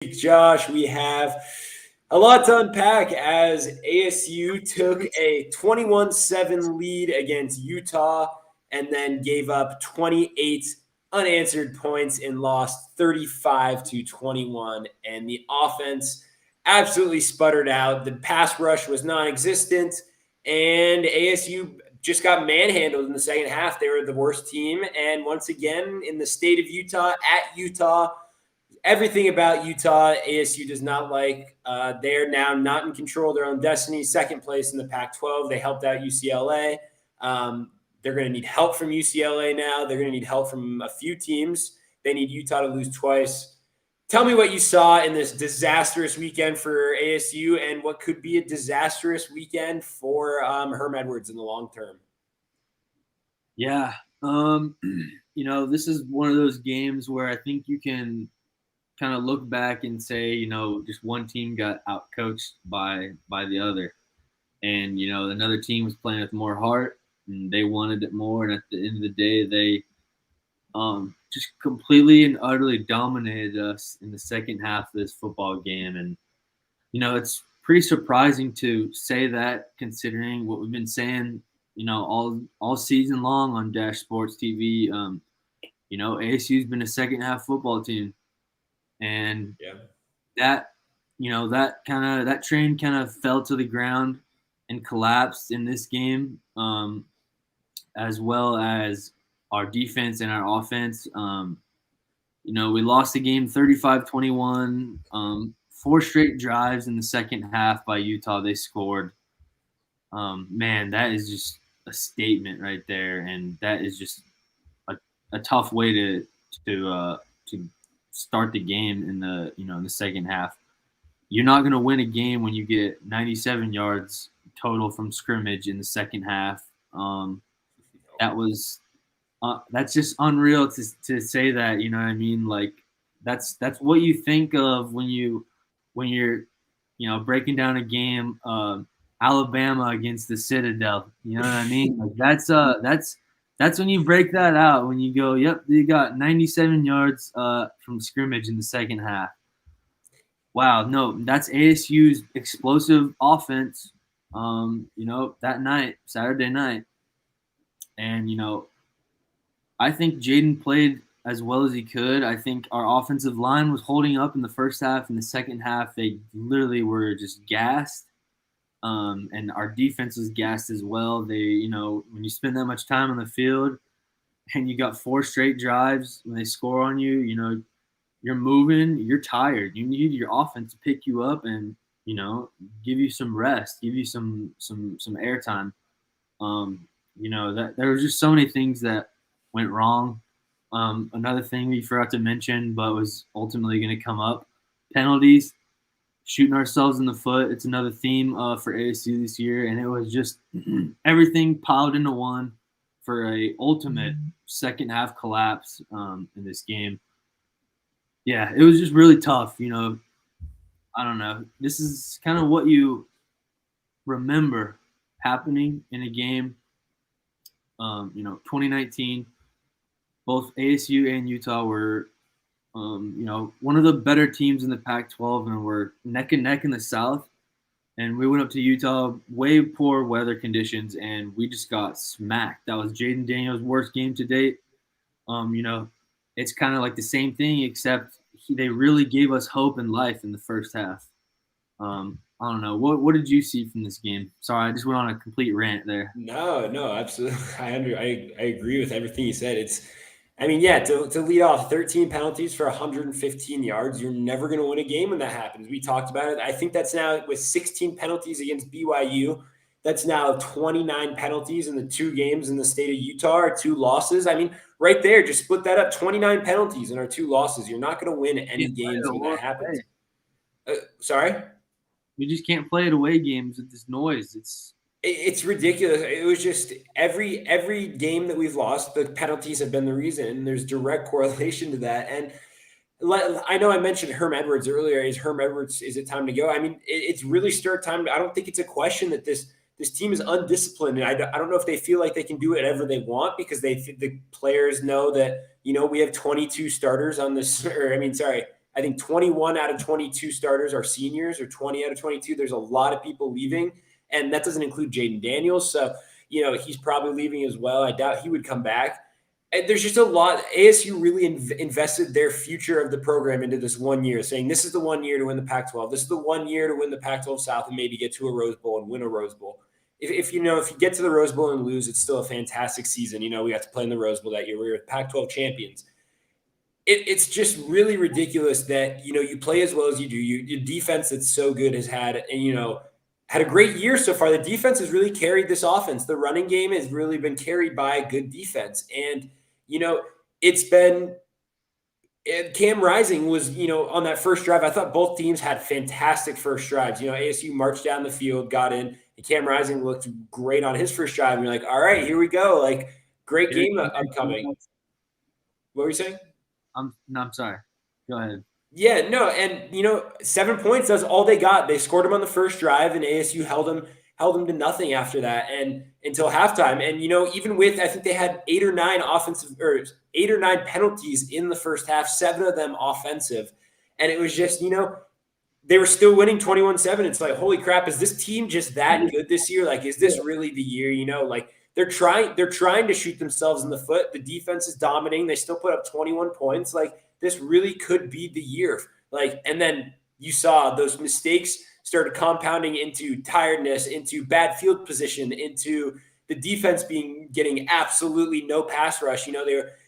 Josh. We have a lot to unpack as ASU took a 21-7 lead against Utah and then gave up 28 unanswered points and lost 35-21. And the offense absolutely sputtered out. The pass rush was non-existent, and ASU just got manhandled in the second half. They were the worst team. And once again, in the state of Utah, at Utah, everything about Utah, ASU does not like. They're now not in control of their own destiny. Second place in the Pac-12. They helped out UCLA. They're going to need help from UCLA now. They're going to need help from a few teams. They need Utah to lose twice. Tell me what you saw in this disastrous weekend for ASU and what could be a disastrous weekend for Herm Edwards in the long term. Yeah. This is one of those games where I think you can kind of look back and say, just one team got outcoached by the other. And, another team was playing with more heart and they wanted it more. And at the end of the day, they just completely and utterly dominated us in the second half of this football game. And, it's pretty surprising to say that considering what we've been saying, all season long on Dash Sports TV. ASU's been a second half football team. And that train kind of fell to the ground and collapsed in this game, as well as our defense and our offense. We lost the game 35-21, 4 straight drives in the second half by Utah. They scored. Man, that is just a statement right there. And that is just a tough way to start the game in the second half. You're not going to win a game when you get 97 yards total from scrimmage in the second half. That's just unreal to say that, you know what I mean? Like that's what you think of when you're breaking down a game, Alabama against the Citadel. You know what I mean? Like that's when you break that out, when you go, yep, you got 97 yards from scrimmage in the second half. Wow, no, that's ASU's explosive offense, that night, Saturday night. And, I think Jaden played as well as he could. I think our offensive line was holding up in the first half. In the second half, they literally were just gassed. And our defense was gassed as well. They, when you spend that much time on the field and you got 4 straight drives, when they score on you, you're moving, you're tired. You need your offense to pick you up and, give you some rest, give you some airtime. That there was just so many things that went wrong. Another thing we forgot to mention, but was ultimately going to come up, penalties. Shooting ourselves in the foot. It's another theme for ASU this year, and it was just everything piled into one for a ultimate second half collapse in this game. Yeah, it was just really tough. I don't know. This is kind of what you remember happening in a game. 2019, both ASU and Utah were one of the better teams in the Pac-12, and we're neck and neck in the South. And we went up to Utah, way poor weather conditions, and we just got smacked. That was Jaden Daniels' worst game to date. It's kind of like the same thing, except they really gave us hope and life in the first half. I don't know. What did you see from this game? Sorry, I just went on a complete rant there. No, absolutely. I agree with everything you said. To lead off 13 penalties for 115 yards, you're never going to win a game when that happens. We talked about it. I think that's now with 16 penalties against BYU. That's now 29 penalties in the 2 games in the state of Utah, or 2 losses. Right there, just split that up, 29 penalties in our 2 losses. You're not going to win any games when that happens. Sorry? We just can't play at away games with this noise. It's ridiculous. It was just every game that we've lost, the penalties have been the reason, and there's direct correlation to that. And I know I mentioned Herm Edwards earlier. Is it time to go? It's really start time. I don't think it's a question that this team is undisciplined, and I don't know if they feel like they can do whatever they want because the players know that we have 22 starters on this. I I think 21 out of 22 starters are seniors, or 20 out of 22. There's a lot of people leaving, and that doesn't include Jaden Daniels. So, he's probably leaving as well. I doubt he would come back. And there's just a lot. ASU really invested their future of the program into this 1 year, saying this is the 1 year to win the Pac-12. This is the 1 year to win the Pac-12 South and maybe get to a Rose Bowl and win a Rose Bowl. If you get to the Rose Bowl and lose, it's still a fantastic season. We got to play in the Rose Bowl that year. We were Pac-12 champions. It's just really ridiculous that you play as well as you do. Your defense that's so good has had a great year so far. The defense has really carried this offense. The running game has really been carried by a good defense, and it's been. Cam Rising was, on that first drive. I thought both teams had fantastic first drives. ASU marched down the field, got in, and Cam Rising looked great on his first drive. And you're like, all right, here we go. Like, great game upcoming. What were you saying? I'm sorry. Go ahead. Yeah, no, and 7 points, that's all they got. They scored them on the first drive, and ASU held them to nothing after that, and until halftime. And even with, I think they had 8 or 9 penalties in the first half, 7 of them offensive, and it was just they were still winning 21-7. It's like, holy crap, is this team just that good this year? Like, is this really the year? Like, they're trying to shoot themselves in the foot. The defense is dominating. They still put up 21 points. Like, this really could be the year. Like, and then you saw those mistakes started compounding into tiredness, into bad field position, into the defense getting absolutely no pass rush.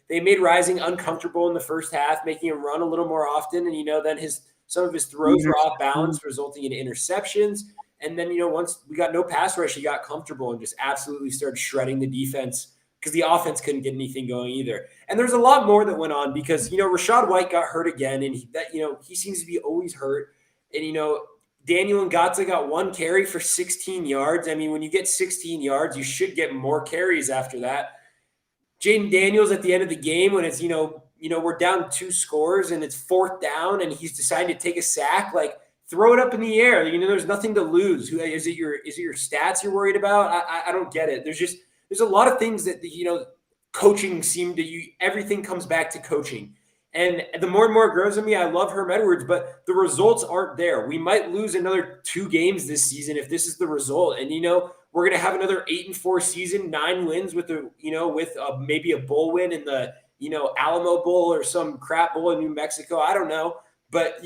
They made Rising uncomfortable in the first half, making him run a little more often, and then some of his throws were off balance, resulting in interceptions. And then once we got no pass rush, he got comfortable and just absolutely started shredding the defense, because the offense couldn't get anything going either. And there's a lot more that went on, because Rashad White got hurt again, and he seems to be always hurt. And Daniel Ngata got 1 carry for 16 yards. I mean, when you get 16 yards, you should get more carries after that. Jaden Daniels at the end of the game, when it's we're down 2 scores and it's 4th down, and he's deciding to take a sack, like, throw it up in the air. There's nothing to lose. Is it your stats you're worried about? I don't get it. There's a lot of things that coaching everything comes back to coaching. And the more and more it grows on me, I love Herm Edwards, but the results aren't there. We might lose another 2 games this season if this is the result. And we're going to have another 8-4 season, 9 wins with maybe a bowl win in the Alamo Bowl or some crap bowl in New Mexico. I don't know, but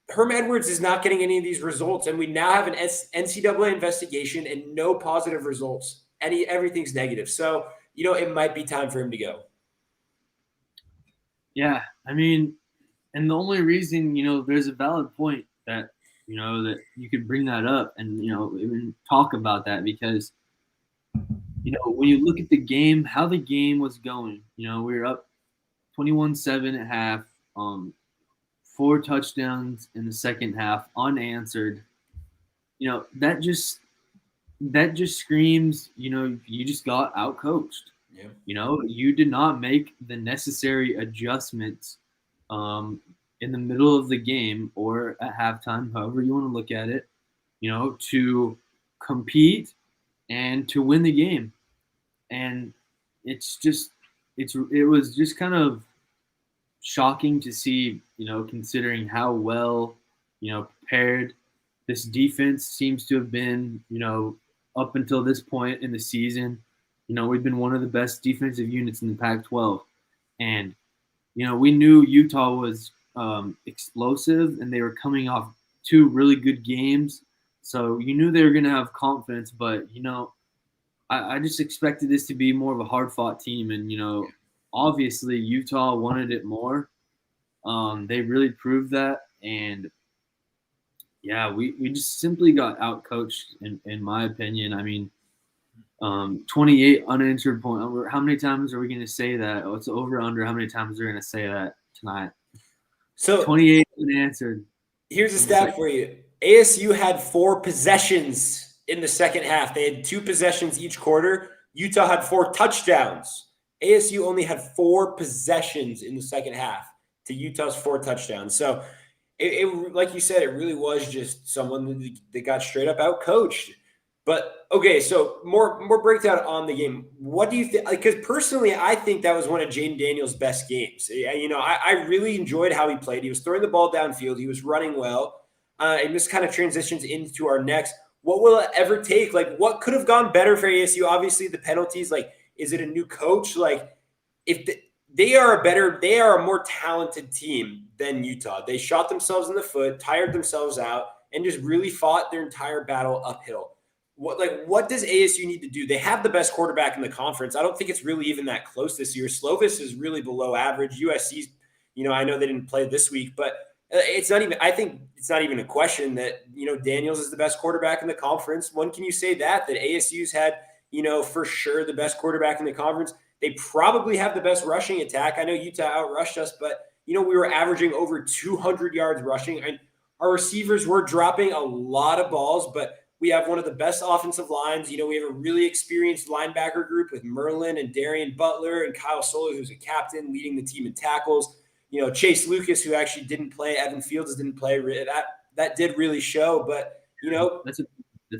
Herm Edwards is not getting any of these results, and we now have an NCAA investigation and no positive results. Everything's negative. So, it might be time for him to go. Yeah, I mean, and the only reason, there's a valid point that, that you could bring that up and, even talk about that, because, when you look at the game, how the game was going, we were up 21-7 at half, 4 touchdowns in the second half, unanswered. That just screams, you just got outcoached. Yeah. You did not make the necessary adjustments in the middle of the game or at halftime, however you want to look at it, to compete and to win the game. And it was just kind of shocking to see, considering how well, prepared this defense seems to have been, up until this point in the season. We've been one of the best defensive units in the Pac-12. And, we knew Utah was explosive, and they were coming off 2 really good games. So you knew they were going to have confidence. But, I just expected this to be more of a hard-fought team. And, obviously Utah wanted it more. They really proved that. And, yeah, we just simply got outcoached, in my opinion. I mean, 28 unanswered points. How many times are we going to say that? Oh, it's over under. How many times are we going to say that tonight? So 28 unanswered. Here's a stat for you. ASU had 4 possessions in the second half. They had 2 possessions each quarter. Utah had 4 touchdowns. ASU only had 4 possessions in the second half to Utah's 4 touchdowns. So it like you said, it really was just someone that got straight up out coached. But okay, so more breakdown on the game. What do you think? Because personally, I think that was one of Jaden Daniels' best games. I really enjoyed how he played. He was throwing the ball downfield. He was running well. And this kind of transitions into our next. What will it ever take? Like, what could have gone better for ASU? Obviously, the penalties. Like, is it a new coach? Like, if they are a more talented team than Utah. They shot themselves in the foot, tired themselves out, and just really fought their entire battle uphill. What does ASU need to do? They have the best quarterback in the conference. I don't think it's really even that close this year. Slovis is really below average. USC's, I know they didn't play this week, but it's not even. I think it's not even a question that Daniels is the best quarterback in the conference. When can you say that ASU's had for sure the best quarterback in the conference? They probably have the best rushing attack. I know Utah outrushed us, but we were averaging over 200 yards rushing, and our receivers were dropping a lot of balls, but we have one of the best offensive lines. We have a really experienced linebacker group with Merlin and Darian Butler and Kyle Sola, who's a captain leading the team in tackles. Chase Lucas, who actually didn't play, Evan Fields didn't play. That did really show, but that's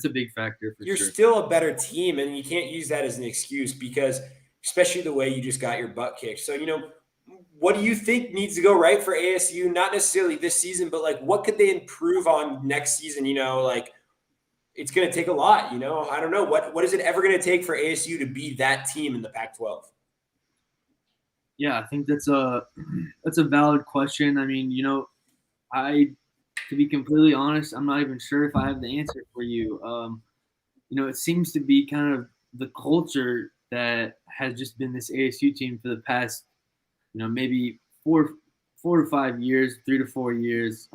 a big factor for you're sure. still a better team, and you can't use that as an excuse because especially the way you just got your butt kicked. So, what do you think needs to go right for ASU? Not necessarily this season, but like what could they improve on next season? It's going to take a lot, I don't know. What is it ever going to take for ASU to be that team in the Pac-12? Yeah, I think that's a valid question. I mean, to be completely honest, I'm not even sure if I have the answer for you. It seems to be kind of the culture that has just been this ASU team for the past, maybe 4 to 5 years, 3 to 4 years.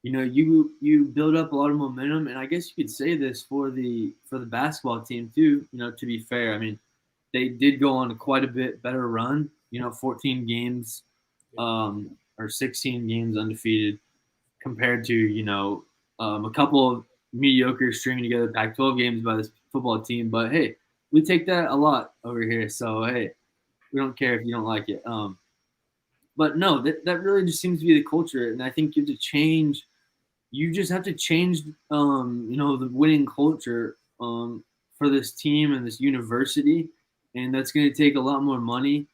You build up a lot of momentum, and I guess you could say this for the basketball team too. To be fair, I mean, they did go on quite a bit better run. 14 games, or 16 games undefeated, compared to a couple of mediocre stringing together Pac-12 games by this football team. But hey, we take that a lot over here. So hey, we don't care if you don't like it. But no, that really just seems to be the culture, and I think you have to change. You just have to change, the winning culture for this team and this university, and that's going to take a lot more money.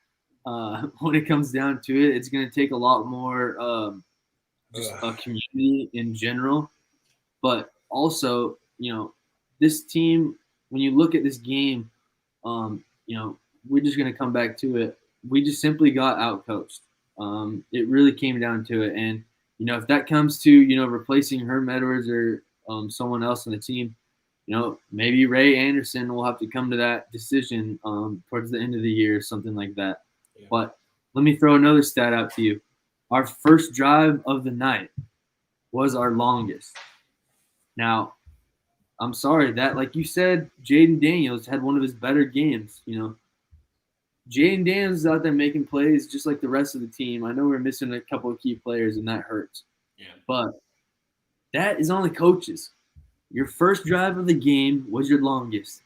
When it comes down to it, it's going to take a lot more just a community in general. But also, this team, when you look at this game, we're just going to come back to it. We just simply got outcoached. It really came down to it. And, if that comes to, replacing Herm Edwards or someone else on the team, maybe Ray Anderson will have to come to that decision towards the end of the year or something like that. Yeah. But let me throw another stat out to you. Our first drive of the night was our longest. Now, I'm sorry that, like you said, Jaden Daniels had one of his better games. Jaden Daniels is out there making plays just like the rest of the team. I know we're missing a couple of key players, and that hurts. Yeah. But that is on the coaches. Your first drive of the game was your longest.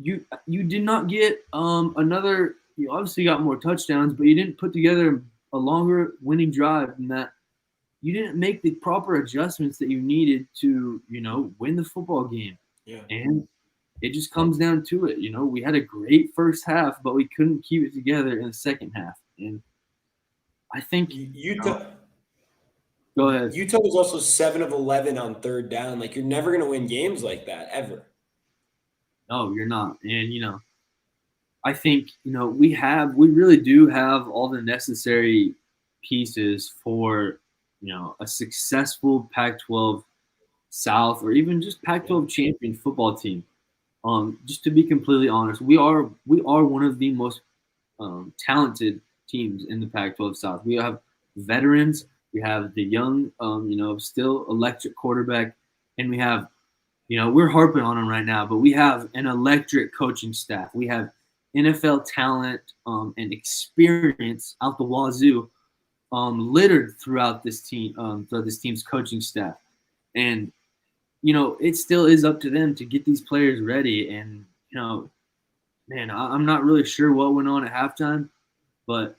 You did not get another. You obviously got more touchdowns, but you didn't put together a longer winning drive than that. You didn't make the proper adjustments that you needed to, win the football game. Yeah. And it just comes down to it. We had a great first half, but we couldn't keep it together in the second half. And I think Utah. Go ahead. Utah was also 7 of 11 on third down. Like, you're never going to win games like that ever. No, you're not. And I think we really do have all the necessary pieces for a successful Pac-12 South or even just Pac-12 champion football team. Just to be completely honest, we are one of the most talented teams in the Pac-12 South. We have veterans, we have the young, still electric quarterback, and we have, we're harping on them right now, but we have an electric coaching staff. We have NFL talent and experience out the wazoo, littered throughout this team's coaching staff, and it still is up to them to get these players ready. And man, I'm not really sure what went on at halftime, but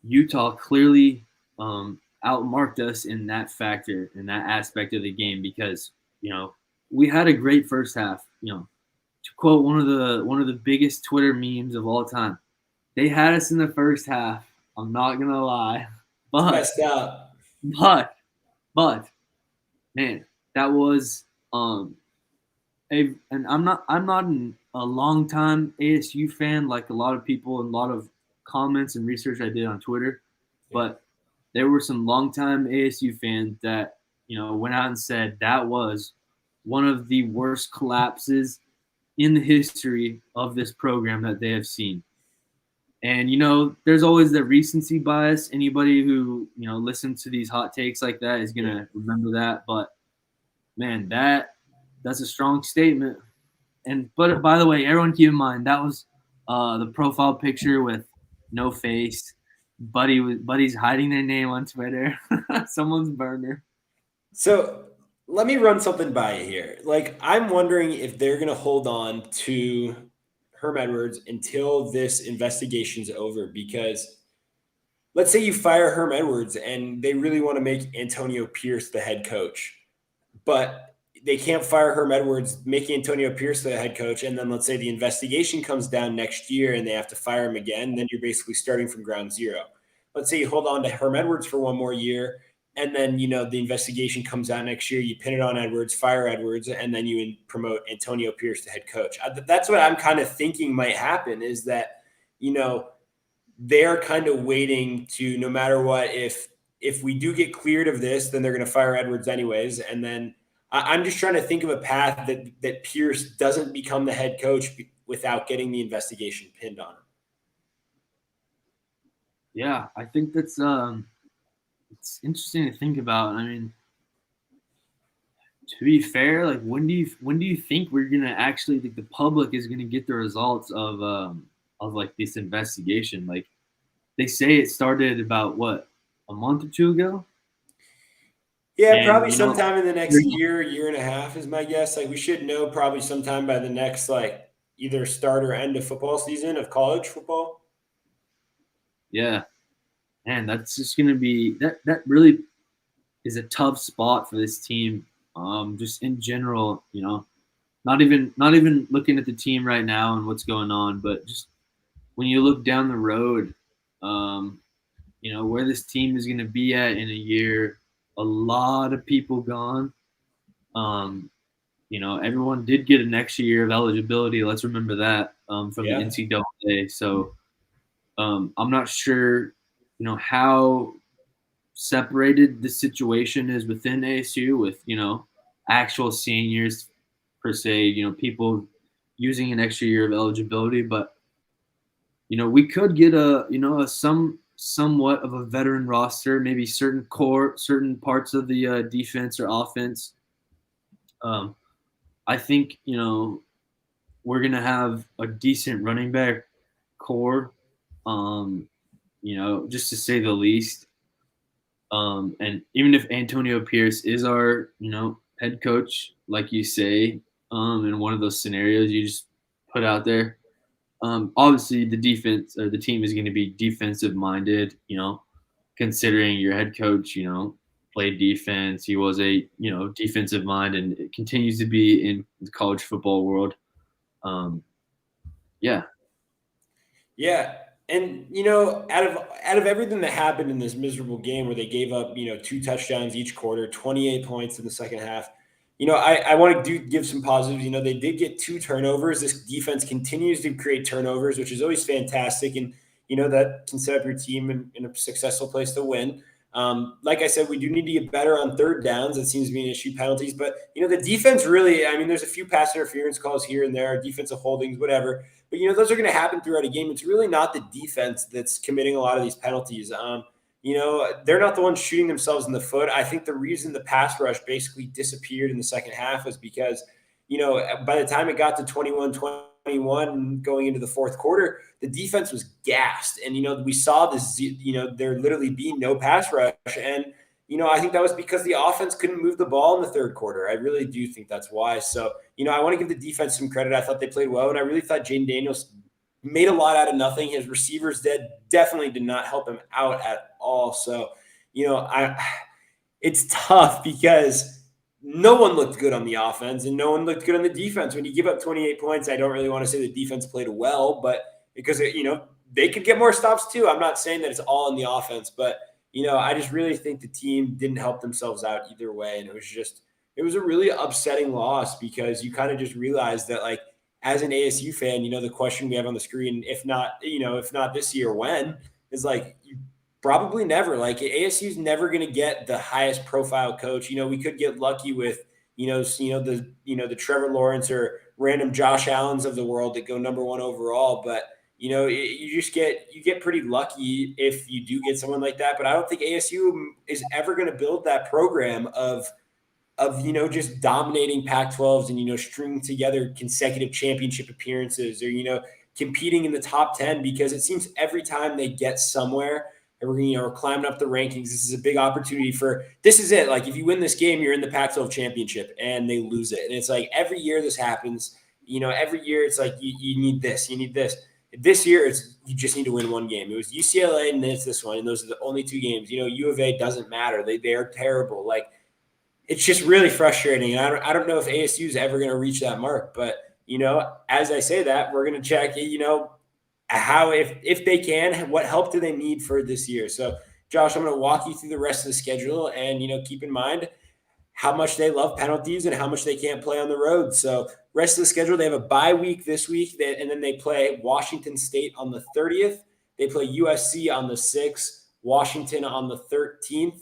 Utah clearly outmarked us in that factor, in that aspect of the game, because we had a great first half. To quote one of the biggest Twitter memes of all time, they had us in the first half. I'm not gonna lie, It's but messed up. but but man, that was and I'm not a long time ASU fan like a lot of people and a lot of comments and research I did on Twitter, Yeah. but there were some longtime ASU fans that went out and said that was one of the worst collapses in the history of this program that they have seen. And there's always the recency bias. Anybody who listens to these hot takes like that is Yeah. gonna remember that. But man, that's a strong statement. And but by the way, everyone keep in mind that was the profile picture with no face. Buddy's hiding their name on Twitter. Someone's burner. So let me run something by you here. Like, I'm wondering if they're going to hold on to Herm Edwards until this investigation's over. Because let's say you fire Herm Edwards and they really want to make Antonio Pierce the head coach, but they can't fire Herm Edwards, making Antonio Pierce the head coach. And then let's say the investigation comes down next year and they have to fire him again. Then you're basically starting from ground zero. Let's say you hold on to Herm Edwards for one more year. And then, the investigation comes out next year. You pin it on Edwards, fire Edwards, and then you promote Antonio Pierce to head coach. That's what I'm kind of thinking might happen, is that, they're kind of waiting to, no matter what, if we do get cleared of this, then they're going to fire Edwards anyways. And then I'm just trying to think of a path that Pierce doesn't become the head coach without getting the investigation pinned on him. Yeah, I think that's it's interesting to think about. I mean, to be fair, like when do you think we're gonna actually like the public is gonna get the results of like this investigation? Like they say it started about what, a month or two ago? Yeah, And probably sometime in the next year and a half is my guess. Like, we should know probably sometime by the next, like, either start or end of football season of college football. yeah, man, that's just gonna be that really is a tough spot for this team. Just in general, not even looking at the team right now and what's going on, but just when you look down the road, where this team is going to be at in a year. A lot of people gone. Everyone did get an extra year of eligibility. Let's remember that from the Yeah. NCAA. So I'm not sure, how separated the situation is within ASU with, actual seniors per se, people using an extra year of eligibility, but we could get somewhat of a veteran roster, maybe certain parts of the defense or offense. I think we're gonna have a decent running back core, just to say the least. And even if Antonio Pierce is our head coach, like you say, in one of those scenarios you just put out there. Obviously, the defense or the team is going to be defensive minded. Considering your head coach, played defense, he was a defensive mind, and it continues to be in the college football world. Yeah, Yeah. And out of everything that happened in this miserable game where they gave up, 2 touchdowns each quarter, 28 points in the second half, I want to give some positives. They did get 2 turnovers. This defense continues to create turnovers, which is always fantastic. And, that can set up your team in a successful place to win. Like I said, we do need to get better on third downs. That seems to be an issue, penalties. But, the defense really, I mean, there's a few pass interference calls here and there, defensive holdings, whatever. But, those are going to happen throughout a game. It's really not the defense that's committing a lot of these penalties. They're not the ones shooting themselves in the foot. I think the reason the pass rush basically disappeared in the second half was because, by the time it got to 21-21 going into the fourth quarter, the defense was gassed. And, we saw this, there literally being no pass rush. And, I think that was because the offense couldn't move the ball in the third quarter. I really do think that's why. So, I want to give the defense some credit. I thought they played well, and I really thought Jaden Daniels made a lot out of nothing. His receivers definitely did not help him out at all. So, it's tough because no one looked good on the offense and no one looked good on the defense. When you give up 28 points, I don't really want to say the defense played well, but because, they could get more stops too. I'm not saying that it's all in the offense, but, I just really think the team didn't help themselves out either way. And it was a really upsetting loss because you kind of just realized that, like, as an ASU fan, the question we have on the screen, if not this year, when, is like, you probably never. Like, ASU is never going to get the highest profile coach. We could get lucky with the Trevor Lawrence or random Josh Allens of the world that go number one overall. But you get pretty lucky if you do get someone like that. But I don't think ASU is ever going to build that program of just dominating Pac-12s and stringing together consecutive championship appearances, or competing in the top 10, because it seems every time they get somewhere, or climbing up the rankings, this is a big opportunity this is it. Like, if you win this game, you're in the Pac-12 championship, and they lose it. And it's like every year this happens. Every year it's like you need this, you need this. This year you just need to win one game. It was UCLA and it's this one, and those are the only two games. U of A doesn't matter. They are terrible. Like, it's just really frustrating. And I don't know if ASU is ever going to reach that mark, but as I say that, we're going to check, how, if they can, what help do they need for this year? So, Josh, I'm going to walk you through the rest of the schedule, and keep in mind how much they love penalties and how much they can't play on the road. So, rest of the schedule, they have a bye week this week, and then they play Washington State on the 30th. They play USC on the 6th, Washington on the 13th,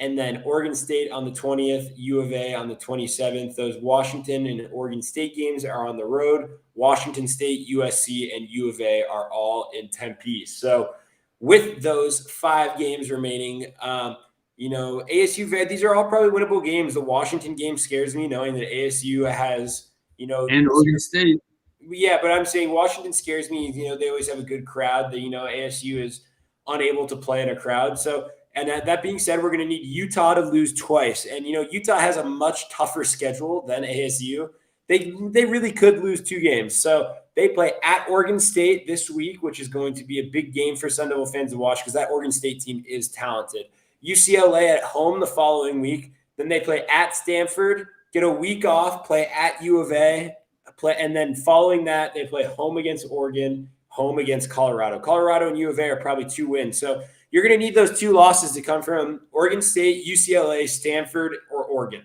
and then Oregon State on the 20th, U of A on the 27th. Those Washington and Oregon State games are on the road. Washington State, USC, and U of A are all in Tempe. So with those 5 games remaining, ASU, these are all probably winnable games. The Washington game scares me, knowing that ASU has, and Oregon State. Yeah, but I'm saying Washington scares me. They always have a good crowd. ASU is unable to play in a crowd. So, and that being said, we're going to need Utah to lose twice. And, Utah has a much tougher schedule than ASU. They really could lose 2 games. So they play at Oregon State this week, which is going to be a big game for Sun Devil fans to watch because that Oregon State team is talented. UCLA at home the following week. Then they play at Stanford, get a week off, play at U of A, and then following that, they play home against Oregon, home against Colorado. Colorado and U of A are probably 2 wins. So you're going to need those 2 losses to come from Oregon State, UCLA, Stanford, or Oregon.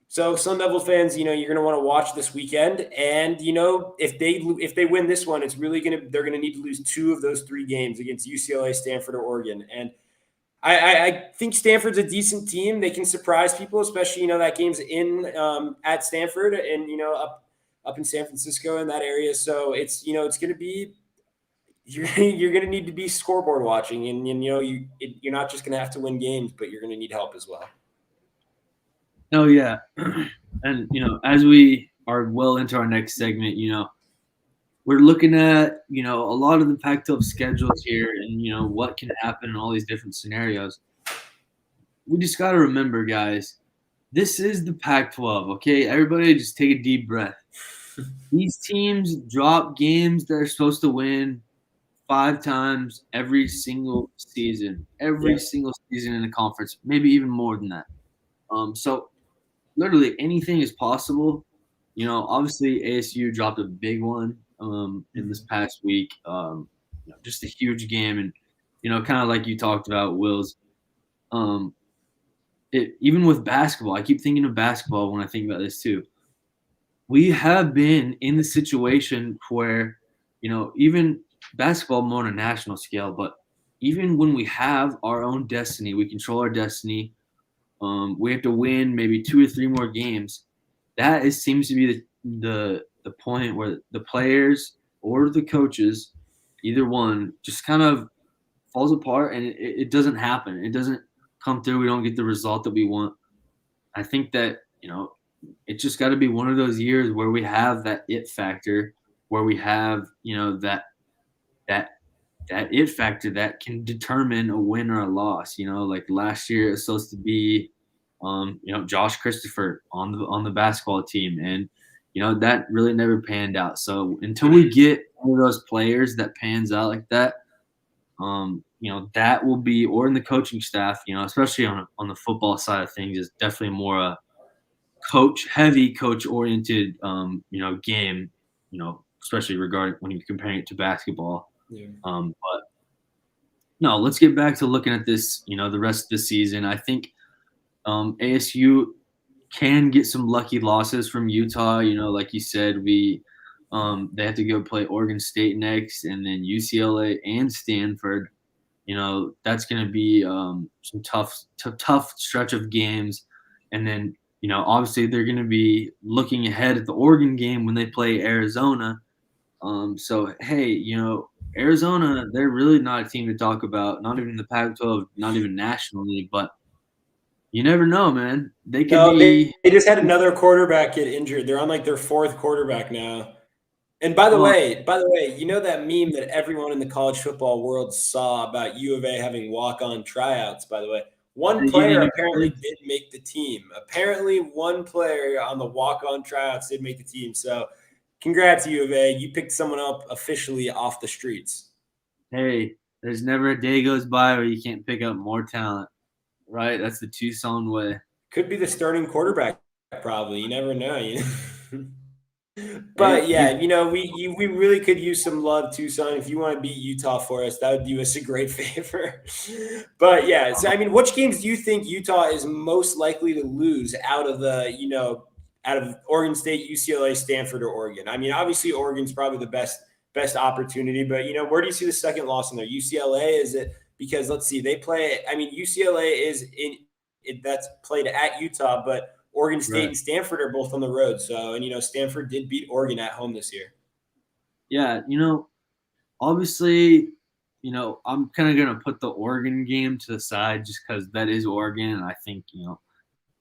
So Sun Devil fans, you're going to want to watch this weekend. And, if they win this one, they're going to need to lose 2 of those 3 games against UCLA, Stanford, or Oregon. And I think Stanford's a decent team. They can surprise people, especially, that game's at Stanford and, up in San Francisco in that area. So it's going to be, you're going to need to be scoreboard watching, and you're not just going to have to win games, but you're going to need help as well. Oh yeah, and as we are well into our next segment, we're looking at a lot of the Pac-12 schedules here, and what can happen in all these different scenarios. We just got to remember, guys, this is the Pac-12. Okay, everybody, just take a deep breath. These teams drop games they're supposed to win 5 times every single season. Every single season in the conference, maybe even more than that. So literally anything is possible. Obviously ASU dropped a big one in this past week. Just a huge game, and kind of like you talked about, Wills. Even with basketball, I keep thinking of basketball when I think about this too. We have been in the situation where, even basketball more on a national scale, but even when we have our own destiny, we control our destiny. We have to win maybe 2 or 3 more games. That seems to be the point where the players or the coaches, either one, just kind of falls apart, and it doesn't happen. It doesn't come through. We don't get the result that we want. I think that it's just got to be one of those years where we have that it factor, where we have that it factor that can determine a win or a loss. Like last year, it's supposed to be, Josh Christopher on the basketball team, and that really never panned out. So until we get one of those players that pans out like that, that will be, or in the coaching staff, especially on the football side of things, is definitely more coach-oriented, game, especially regarding when you're comparing it to basketball. Yeah. But no, let's get back to looking at this, the rest of the season. I think ASU can get some lucky losses from Utah. Like you said, they have to go play Oregon State next, and then UCLA and Stanford. That's going to be some tough stretch of games, and then obviously they're going to be looking ahead at the Oregon game when they play Arizona. So hey, Arizona, they're really not a team to talk about, not even in the Pac-12, not even nationally, but you never know, man. They could No, be. they just had another quarterback get injured. They're on like their fourth quarterback now. And Well, by the way, you know that meme that everyone in the college football world saw about U of A having walk-on tryouts, by the way. One they get player any apparently kids? did make the team. Apparently, one player on the walk-on tryouts did make the team. So, congrats, U of A. You picked someone up officially off the streets. Hey, there's never a day goes by where you can't pick up more talent, right? That's the Tucson way. Could be the starting quarterback, probably. You never know. Hey, But yeah, we really could use some love, Tucson. If you want to beat Utah for us, that would do us a great favor. But yeah, so I mean, which games do you think Utah is most likely to lose out of Oregon State, UCLA, Stanford, or Oregon? I mean, obviously Oregon's probably the best opportunity, but where do you see the second loss in there? UCLA, is it because let's see, they play? I mean, UCLA is that's played at Utah, but Oregon State right. and Stanford are both on the road. So, and Stanford did beat Oregon at home this year. Yeah, obviously, I'm kind of going to put the Oregon game to the side just because that is Oregon. And I think,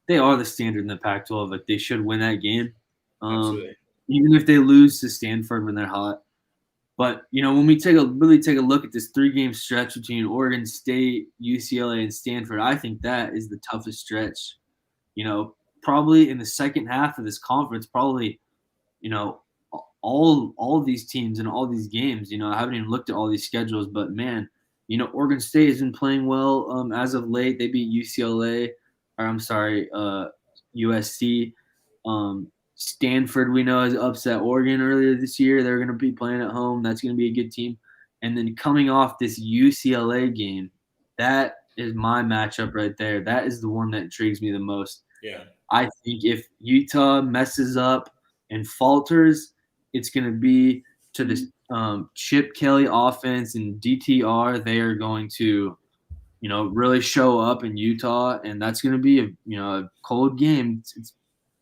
they are the standard in the Pac-12. Like, they should win that game, um, Absolutely. even if they lose to Stanford when they're hot. But, when we really take a look at this 3-game stretch between Oregon State, UCLA, and Stanford, I think that is the toughest stretch. Probably in the second half of this conference, probably, you know, all of these teams and all these games. I haven't even looked at all these schedules, but man, Oregon State has been playing well as of late. They beat UCLA, or I'm sorry, USC. Stanford, we know, has upset Oregon earlier this year. They're going to be playing at home. That's going to be a good team. And then coming off this UCLA game, that is my matchup right there. That is the one that intrigues me the most. Yeah. I think if Utah messes up and falters, it's going to be to this Chip Kelly offense and DTR. They are going to, really show up in Utah, and that's going to be a cold game. It's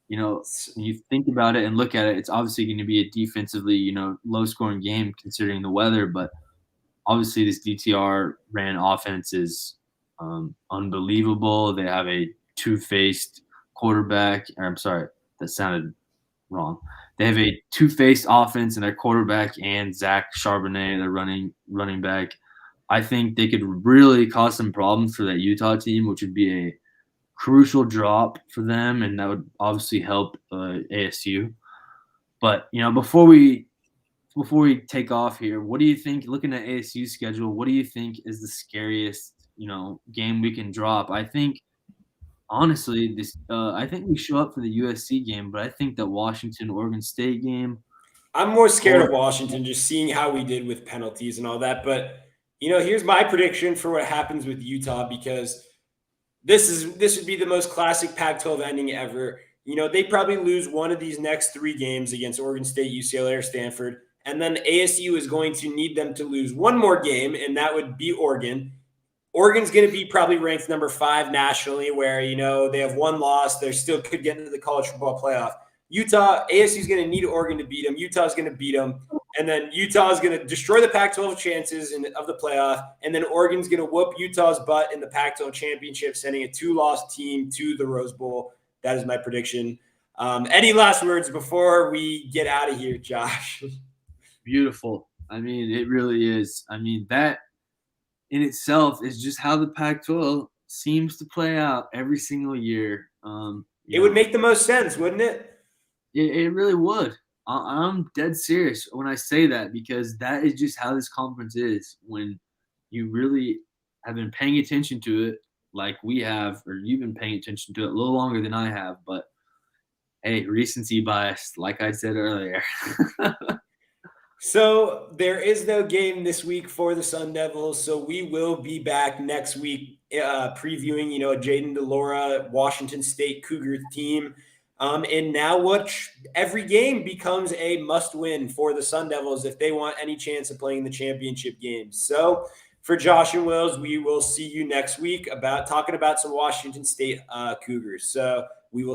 when you think about it and look at it, it's obviously going to be a defensively, low scoring game considering the weather, but obviously this DTR ran offense is unbelievable. They have a two-faced quarterback. Or I'm sorry, that sounded wrong. They have a two-faced offense, and their quarterback and Zach Charbonnet, their running back. I think they could really cause some problems for that Utah team, which would be a crucial drop for them, and that would obviously help ASU. But before we take off here, what do you think? Looking at ASU's schedule, what do you think is the scariest game we can drop? I think honestly, I think we show up for the USC game, but I think that Washington Oregon State game, I'm more scared or of Washington, just seeing how we did with penalties and all that. But here's my prediction for what happens with Utah, because this would be the most classic Pac-12 ending ever. They probably lose one of these next 3 games against Oregon State, UCLA, or Stanford, and then ASU is going to need them to lose one more game, and that would be Oregon. Oregon's going to be probably ranked number 5 nationally, where they have one loss. They still could get into the college football playoff. ASU is going to need Oregon to beat them. Utah's going to beat them. And then Utah is going to destroy the Pac-12 chances of the playoff. And then Oregon's going to whoop Utah's butt in the Pac-12 championship, sending a 2-loss team to the Rose Bowl. That is my prediction. Any last words before we get out of here, Josh? beautiful. I mean, it really is. I mean, that in itself is just how the Pac-12 seems to play out every single year. It would make the most sense, wouldn't it? It really would. I'm dead serious when I say that, because that is just how this conference is. When you really have been paying attention to it, like we have, or you've been paying attention to it a little longer than I have, but hey, recency bias, like I said earlier. So there is no game this week for the Sun Devils. So we will be back next week previewing, Jaden DeLaura, Washington State Cougars team. And now every game becomes a must win for the Sun Devils if they want any chance of playing the championship games. So for Josh and Wills, we will see you next week talking about some Washington State Cougars. So we will